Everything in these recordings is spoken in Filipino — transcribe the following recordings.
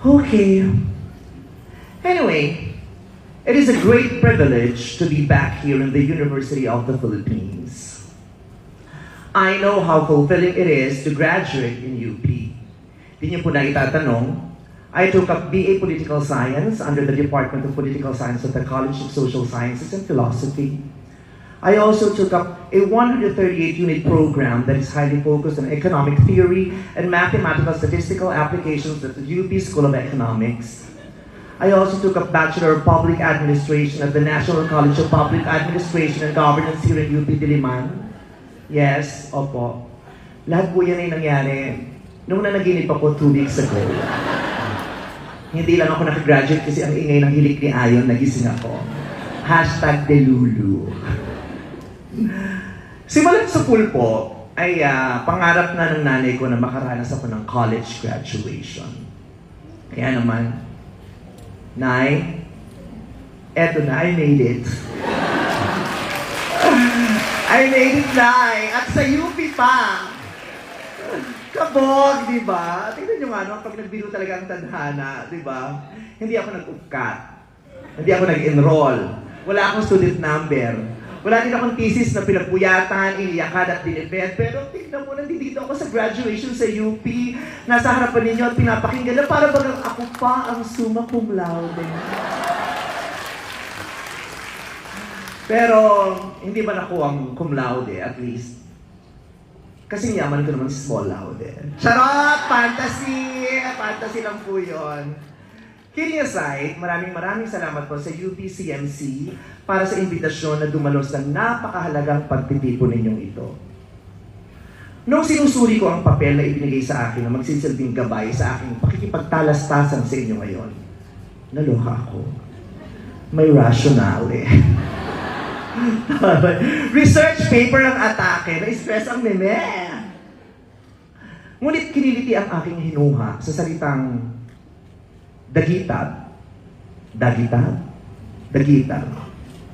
Okay. Anyway, it is a great privilege to be back here in the University of the Philippines. I know how fulfilling it is to graduate in UP. Di niyo po na itatanong, I took up BA Political Science under the Department of Political Science at the College of Social Sciences and Philosophy. I also took up a 138-unit program that is highly focused on economic theory and mathematical statistical applications at the UP School of Economics. I also took up Bachelor of Public Administration at the National College of Public Administration and Governance here in UP Diliman. Yes, opo. Lahat po yan ay nangyari nung nanaginip ako 2 weeks ago. Hindi lang ako nakagraduate kasi ang ingay ng hilik ni Ayon, nagising ako. #Delulu. Simulan sa pool po, ay pangarap na ng nanay ko na makaranas ako ng college graduation. Kaya naman, Nay, eto na, I made it. I made it, Nay! At sa UP pa! Kabog, di ba? Tingnan nyo nga, no? Pag nagbiro talaga ang tadhana, di ba? Hindi ako nag-upkat. Hindi ako nag-enroll. Wala akong student number. Wala din akong thesis na pinagpuyatan, iniyakan at dinibed. Pero tignan mo, nandito ako sa graduation sa UP. Nasa harapan ninyo at pinapakinggan na para bagang ako pa ang summa cum laude. Pero hindi ba nakuha ang cum laude, at least? Kasi yaman ko naman si small laude. Charot! Fantasy! Fantasy lang po yun. Kidding aside, maraming salamat po sa UPCMC para sa imbitasyon na dumalo sa napakahalagang pagtitipon ninyong ito. Nung sinusuri ko ang papel na ibinigay sa akin na magsisilbing gabay sa aking pakikipagtalastasan sa inyo ngayon, naloka ako. May rationale. Research paper ang atake, na-stress ang meme. Ngunit kiniliti ang aking hinuha sa salitang dagitab.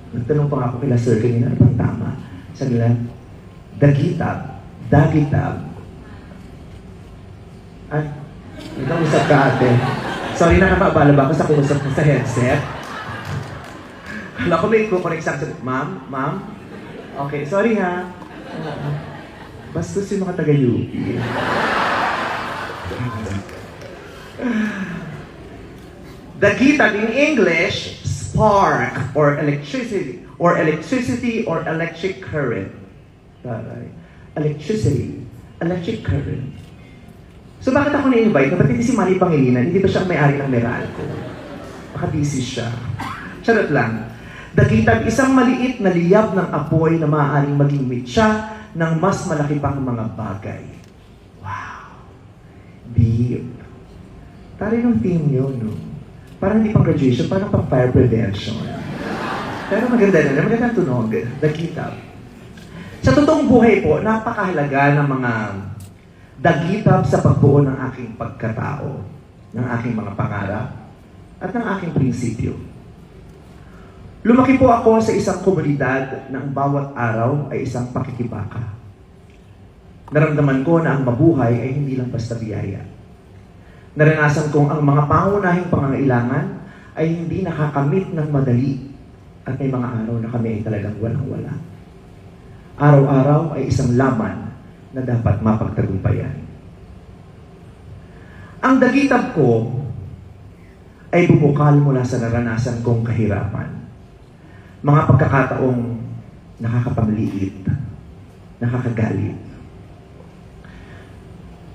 Nagtanong pa nga ako kila sir kanina, ano bang tama? Sabi nila, dagitab. Ay, nag-usap ka ate. Sorry, nakakaabala ba ako sa kumusap ko sa headset? Wala ko may kukorek sa ma'am? Okay, sorry ha. Bastos yung mga taga-UP. Dagitab in English, spark or electricity or electric current. Electric current. So bakit ako na-invite? Ba't hindi si Manny Pangilinan? Hindi ba siya ang may-ari ng Meralco? Baka busy siya. Charot lang. Dagitab, isang maliit na liyab ng apoy na maaaring maging mitya ng mas malaki pang mga bagay. Wow. Deep. Tari ng team nyo, no? Parang hindi pang graduation, parang pang fire prevention. Pero maganda na, magandang tunog. Dagitab. Sa totoong buhay po, napakahalaga ng mga dagitab sa pagbuo ng aking pagkatao, ng aking mga pangarap, at ng aking prinsipyo. Lumaki po ako sa isang komunidad na ang bawat araw ay isang pakikibaka. Naramdaman ko na ang mabuhay ay hindi lang basta biyaya. Naranasan kong ang mga pangunahing pangangailangan ay hindi nakakamit ng madali at may mga araw na kami ay talagang walang-wala. Araw-araw ay isang laban na dapat mapagtagumpayan. Ang dagitab ko ay bumukal mula sa naranasan kong kahirapan. Mga pagkakataong nakakapamliit, nakakagalit.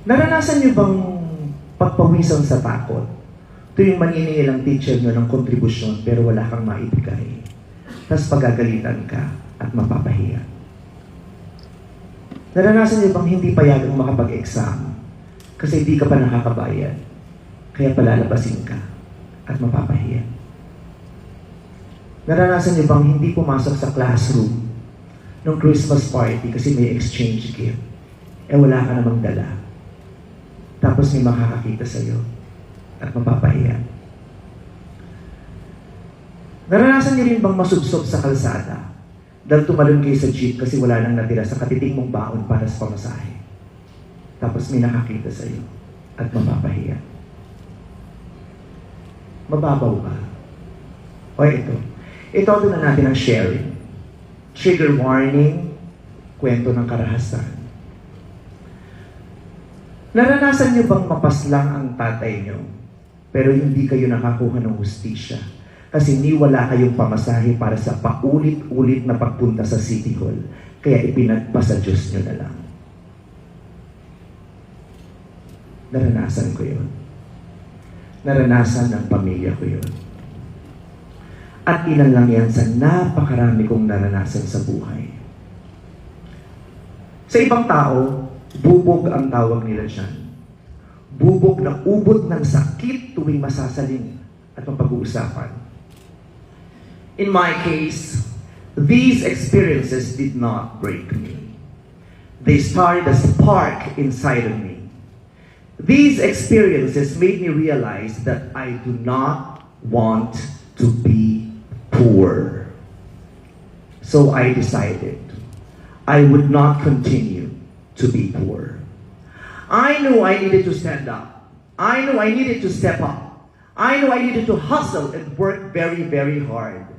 Naranasan niyo bang pagpawisan sa takot? Tuwing maniningil ang teacher nyo ng kontribusyon pero wala kang maibigay. Tapos pagagalitan ka at mapapahiya. Naranasan niyo bang hindi payagang makapag-exam kasi hindi ka pa nakakabayad, kaya palalabasin ka at mapapahiya? Naranasan niyo bang hindi pumasok sa classroom ng Christmas party kasi may exchange gift, wala ka namang dala, tapos may makakakita sa'yo at mapapahiya? Naranasan niyo rin bang masubsob sa kalsada dahil tumalon kayo sa jeep kasi wala nang natira sa katiting mong baon para sa pamasahe, tapos may nakakita sa'yo at mapapahiya? Mababaw ba? O ito. Ito na natin ang sharing. Trigger warning, kwento ng karahasan. Naranasan niyo bang mapaslang ang tatay niyo, pero hindi kayo nakakuha ng hustisya kasi wala kayong pamasahe para sa paulit-ulit na pagpunta sa City Hall, kaya ipinagpa sa Diyos niyo na lang? Naranasan ko yun. Naranasan ng pamilya ko yun. At ilan lang yan sa napakarami kong naranasan sa buhay. Sa ibang tao, bubog ang tawag nila dyan. Bubog na ubod ng sakit tuwing masasaling at mapag-uusapan. In my case, these experiences did not break me. They started a spark inside of me. These experiences made me realize that I do not want to be poor. So I decided I would not continue to be poor. I knew I needed to stand up. I knew I needed to step up. I knew I needed to hustle and work very, very hard.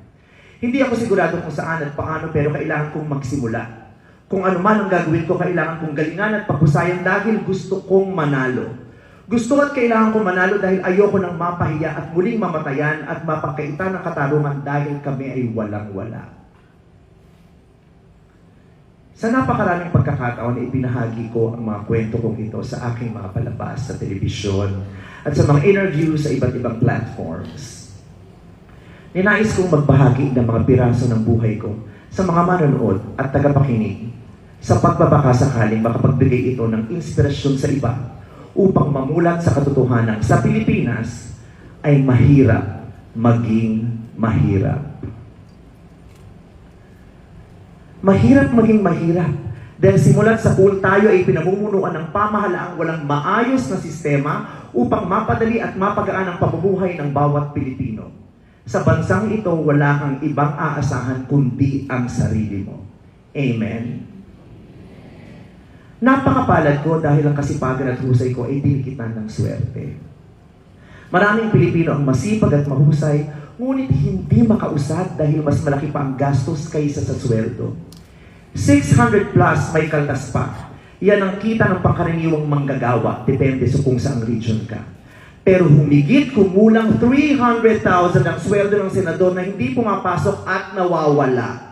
Hindi ako sigurado kung saan at paano, pero kailangan kong magsimula. Kung ano man ang gagawin ko, kailangan kong galingan at papusayan dahil gusto kong manalo. Gusto at kailangan kong manalo dahil ayoko nang mapahiya at muling mamatayan at mapakaita ng katarungan dahil kami ay walang-wala. Sa napakaraming pagkakataon, ibinahagi ko ang mga kwento kong ito sa aking mga palabas sa telebisyon at sa mga interview sa iba't ibang platforms. Ninais kong magbahagi ng mga piraso ng buhay ko sa mga manonood at tagapakinig sa pagbabaka sakaling makapagbigay ito ng inspirasyon sa iba upang mamulat sa katotohanan sa Pilipinas ay mahirap maging mahirap. Mahirap maging mahirap. Dahil simulat sa pool, tayo ay pinamumunuan ng pamahalaang walang maayos na sistema upang mapadali at mapagaan ang pamumuhay ng bawat Pilipino. Sa bansang ito, wala kang ibang aasahan kundi ang sarili mo. Amen. Napakapalad ko dahil ang kasipagan at husay ko ay dinikitan ng swerte. Maraming Pilipino ang masipag at mahusay, ngunit hindi makausad dahil mas malaki pa ang gastos kaysa sa sweldo. 600 plus may kaltas pa. Yan ang kita ng pangkaraniwang manggagawa, depende sa kung saang region ka. Pero humigit kumulang 300,000 ang sweldo ng senador na hindi pumapasok at nawawala.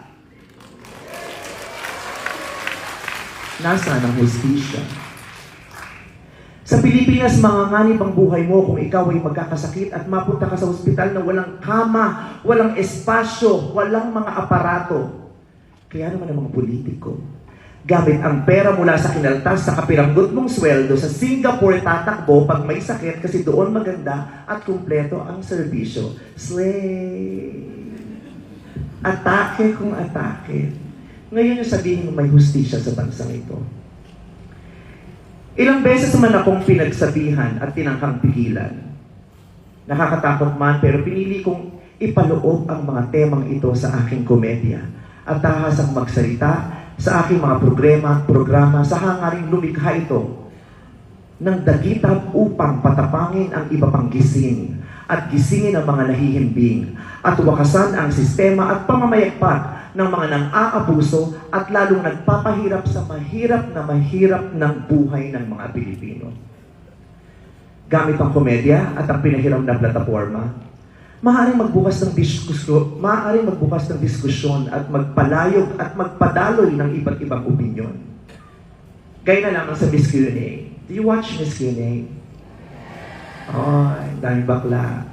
Nasaan ang hustisya? Sa Pilipinas, manganganib ang buhay mo kung ikaw ay magkakasakit at mapunta ka sa ospital na walang kama, walang espasyo, walang mga aparato. Kaya naman ang mga politiko, gamit ang pera mula sa kinaltas sa kapiranggot mong sweldo, sa Singapore tatakbo pag may sakit kasi doon maganda at kumpleto ang serbisyo. Slay! Atake kung atake. Ngayon yung sabihin mo may hustisya sa bansang ito. Ilang beses man akong pinagsabihan at tinangkang pigilan. Nakakatakot man pero pinili kong ipaloob ang mga temang ito sa aking komedya at tahasang magsalita sa aking mga programa sa hangaring lumikha ito ng dagitap upang patapangin ang iba pang gising at gisingin ang mga nahihimbing at wakasan ang sistema at pamamayagpag ng mga nang-aabuso at lalong nagpapahirap sa mahirap ng buhay ng mga Pilipino. Gamit ang komedya at ang pinahiram na plataforma, maaaring magbukas ng diskusyon at magpalayog at magpadaloy ng iba't ibang opinyon. Gaya na lamang sa Miss Q&A. Do you watch Miss Q&A? Oh, daming bakla.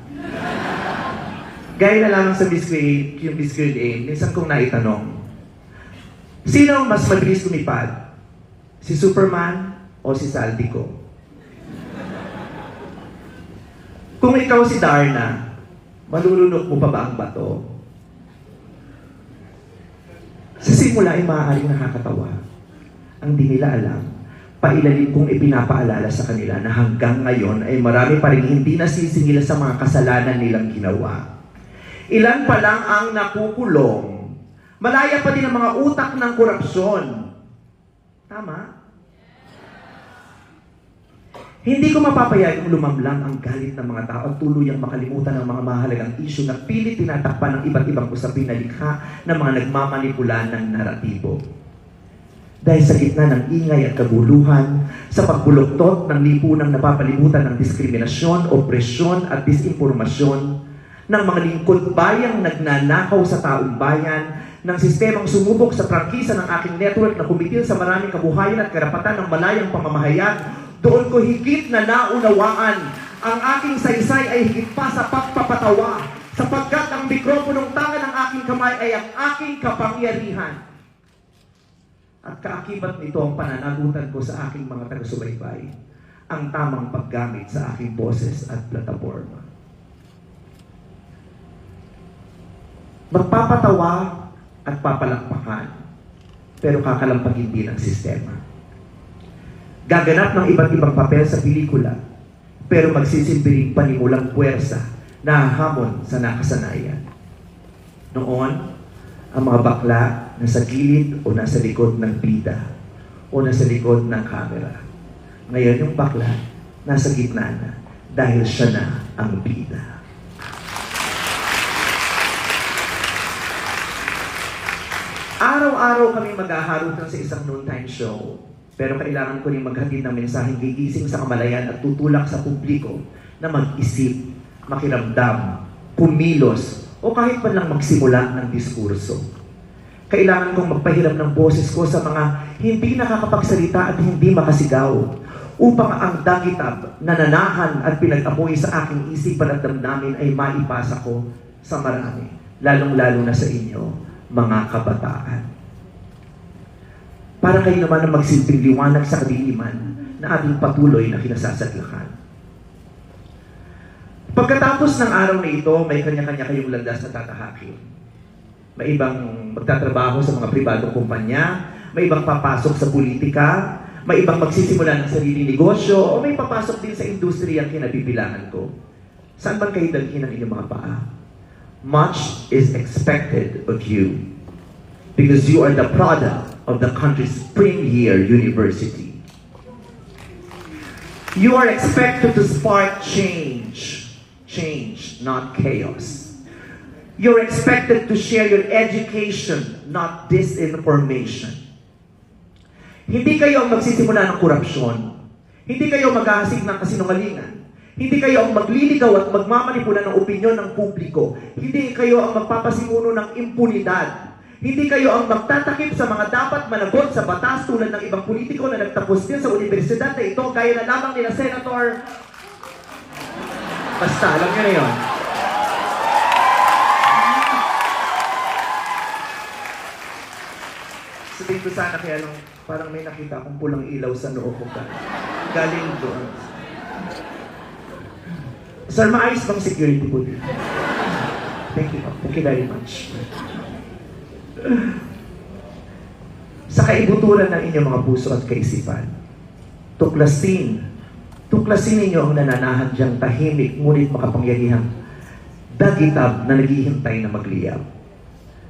Gaya na lamang sa Miss Q&A, minsan kong naitanong, sino ang mas mabilis lumipad? Si Superman o si Saldico? Kung ikaw si Darna, malulunok mo pa ba ang bato? Sa simula ay maaaring nakakatawa. Ang di nila alam, pailalim kong ipinapaalala sa kanila na hanggang ngayon ay marami pa rin hindi nasisingil sa mga kasalanan nilang ginawa. Ilan pa lang ang nakukulong. Malaya pa din ang mga utak ng korupsyon. Tama? Hindi ko mapapayagang lumamlam ang galit ng mga tao at tuluyang makalimutan ng mga mahalagang isyu na pilit tinatakpan ng iba't ibang usapin na likha ng mga nagmamanipula ng naratibo. Dahil sa gitna ng ingay at kaguluhan, sa pagbuloktot ng lipunang napapalibutan ng diskriminasyon, opresyon at disinformasyon, ng mga lingkod bayang nagnanakaw sa taong bayan, ng sistemang sumubok sa prangkisa ng aking network na kumitil sa maraming kabuhayan at karapatan ng malayang pamamahayag, doon ko higit na naunawaan ang aking saysay ay higit pa sa pagpapatawa, sapagkat ang mikroponong tanga ng aking kamay ay ang aking kapangyarihan. At kaakibat nito ang pananagutan ko sa aking mga taga-subaybay, ang tamang paggamit sa aking boses at plataforma. Magpapatawa at papalakpakan, pero kakalampagin din ang sistema. Gaganap ng iba't ibang papel sa pelikula, pero magsisilbing panimulang puwersa na hahamon sa nakasanayan. Noon, ang mga bakla nasa gilid o nasa likod ng bida o nasa likod ng camera. Ngayon yung bakla nasa gitna na dahil siya na ang bida. Araw-araw kami maghaharutan sa isang noontime show, pero kailangan ko rin maghatid ng mensaheng gigising sa kamalayan at tutulak sa publiko na mag-isip, makiramdam, kumilos, o kahit man lang magsimula ng diskurso. Kailangan kong magpahiram ng boses ko sa mga hindi nakakapagsalita at hindi makasigaw upang ang dagitab, nananahan at pinag-apoy sa aking isipan at damdamin ay maipasa ko sa marami, lalong-lalo na sa inyo, mga kabataan. Para kayo naman ang magsilbing liwanag sa kadiliman na ating patuloy na kinasasadlakan. Pagkatapos ng araw na ito, may kanya-kanya kayong landas na tatahakin. May ibang magtatrabaho sa mga pribadong kumpanya, may ibang papasok sa politika, may ibang magsisimula ng sariling negosyo, o may papasok din sa industriya ang kinabibilangan ko. Saan man kayo dalhin ang inyong mga paa? Much is expected of you because you are the product of the country's premier university. You are expected to spark change, not chaos. You're expected to share your education, not disinformation. Hindi kayo ang magsisimula ng korupsyon. Hindi kayo maghahasik ng kasinungalingan. Hindi kayo ang magliligaw at magmamanipula ng opinyon ng publiko. Hindi kayo ang magpapasimuno ng impunidad. Hindi kayo ang magtatakip sa mga dapat managot sa batas tulad ng ibang politiko na nagtapos din sa universidad na ito, gaya na lamang nila Senator. Basta, alam nyo na yun. Sabihin ko sana kaya lang, parang may nakita akong pulang ilaw sa noo ko. Galing doon. Sir, maayos bang security po dito? Thank you. Thank you very much. Sa kaibuturan ng inyong mga puso at kaisipan, tuklasin ninyo ang nananahan diyang tahimik ngunit makapangyarihang dagitab na naghihintay na magliyab.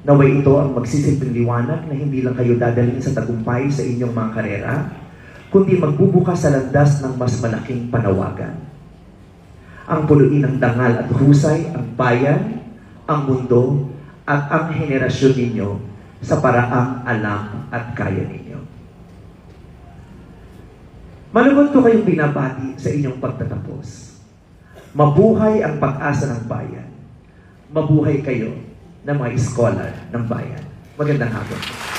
Naway ito ang magsisilbing liwanag na hindi lang kayo dadalhin sa tagumpay sa inyong mga karera, kundi magbubukas sa landas ng mas malaking panawagan. Ang puluin ng dangal at husay, ang bayan, ang mundo, at ang henerasyon ninyo sa paraang alam at kaya ninyo. Malugod ko kayong binabati sa inyong pagtatapos. Mabuhay ang pag-asa ng bayan. Mabuhay kayo ng mga scholar ng bayan. Magandang hapon.